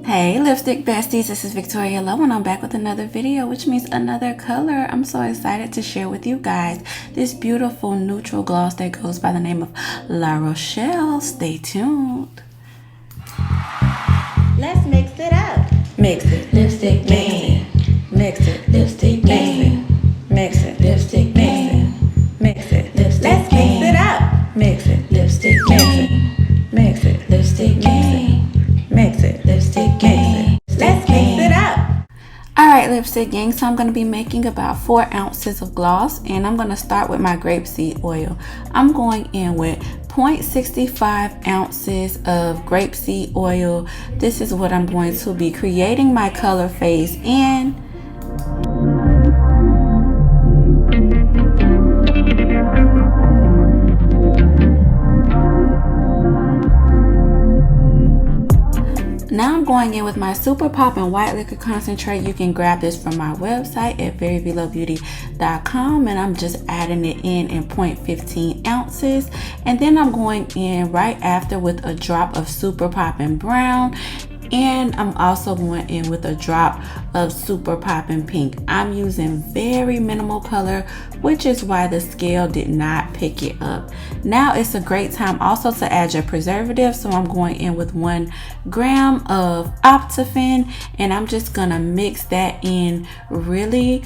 Hey lipstick besties, this is Victoria Lowe and I'm back with another video, which means another color. I'm so excited to share with you guys this beautiful neutral gloss that goes by the name of La Rochelle. Stay tuned. Let's mix it up. Mix it. Lipstick game. Mix it. Lipstick game. Mix it. Lipstick game. Mix it. Let's mix it up. Mix it. Lipstick game. Mix it. Lipstick game. Mix it. Lipstick gang. Let's mix it up. Alright, lipstick gang, so I'm going to be making about 4 ounces of gloss, and I'm going to start with my grapeseed oil. I'm going in with 0.65 ounces of grapeseed oil. This is what I'm going to be creating my color phase in. Now I'm going in with my Super Poppin White Liquor Concentrate. You can grab this from my website at veryveelobeauty.com, and I'm just adding it in 0.15 ounces. And then I'm going in right after with a drop of Super Poppin Brown. And I'm also going in with a drop of Super Poppin Pink. I'm using very minimal color, which is why the scale did not pick it up. Now it's a great time also to add your preservative. So I'm going in with 1 gram of Optifin, and I'm just gonna mix that in really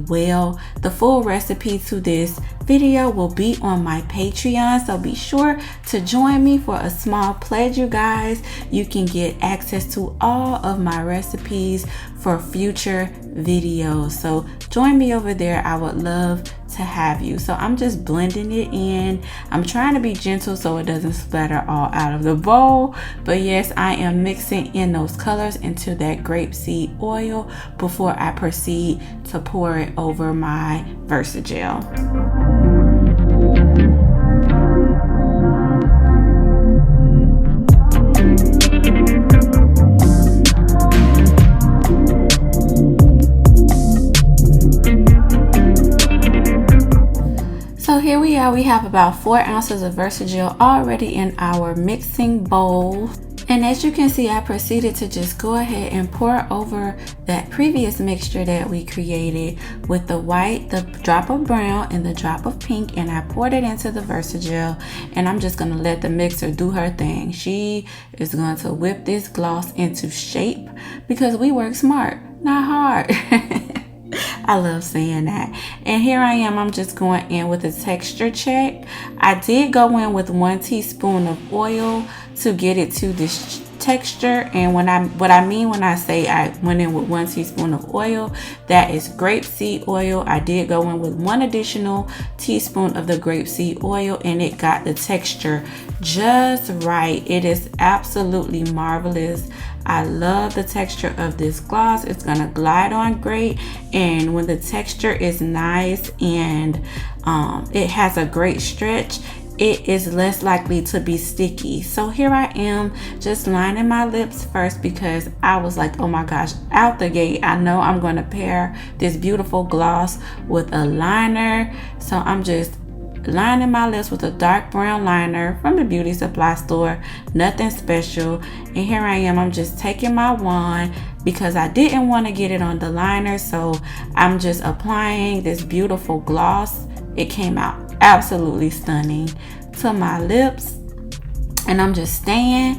well. The full recipe to this video will be on my Patreon, so be sure to join me for a small pledge, you guys. You can get access to all of my recipes for future videos, so join me over there. I would love to have you. So I'm just blending it in. I'm trying to be gentle so it doesn't splatter all out of the bowl, but yes, I am mixing in those colors into that grapeseed oil before I proceed to pour it over my Versagel. So here we are, we have about 4 ounces of Versagel already in our mixing bowl. And as you can see, I proceeded to just go ahead and pour over that previous mixture that we created with the white, the drop of brown, and the drop of pink, and I poured it into the Versagel, and I'm just gonna let the mixer do her thing. She is going to whip this gloss into shape because we work smart, not hard. I love saying that. And here I am, I'm just going in with a texture check. I did go in with 1 teaspoon of oil to get it to this texture, and what I mean when I say I went in with 1 teaspoon of oil, that is grapeseed oil. I did go in with 1 additional teaspoon of the grapeseed oil, and it got the texture just right. It is absolutely marvelous. I love the texture of this gloss. It's gonna glide on great, and when the texture is nice and it has a great stretch, it is less likely to be sticky. So here I am just lining my lips first because I was like, oh my gosh, out the gate I know I'm going to pair this beautiful gloss with a liner. So I'm just lining my lips with a dark brown liner from the beauty supply store, nothing special. And here I am, I'm just taking my wand because I didn't want to get it on the liner, so I'm just applying this beautiful gloss. It came out absolutely stunning to my lips, and I'm just staying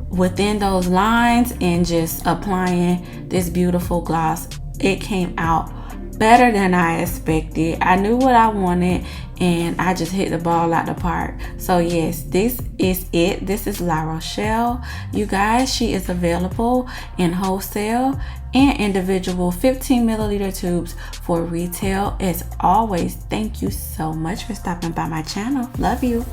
within those lines and just applying this beautiful gloss. It came out better than I expected. I knew what I wanted, and I just hit the ball out the park. So yes, this is it. This is La Rochelle, you guys. She is available in wholesale and individual 15 milliliter tubes for retail. As always, thank you so much for stopping by my channel. Love you.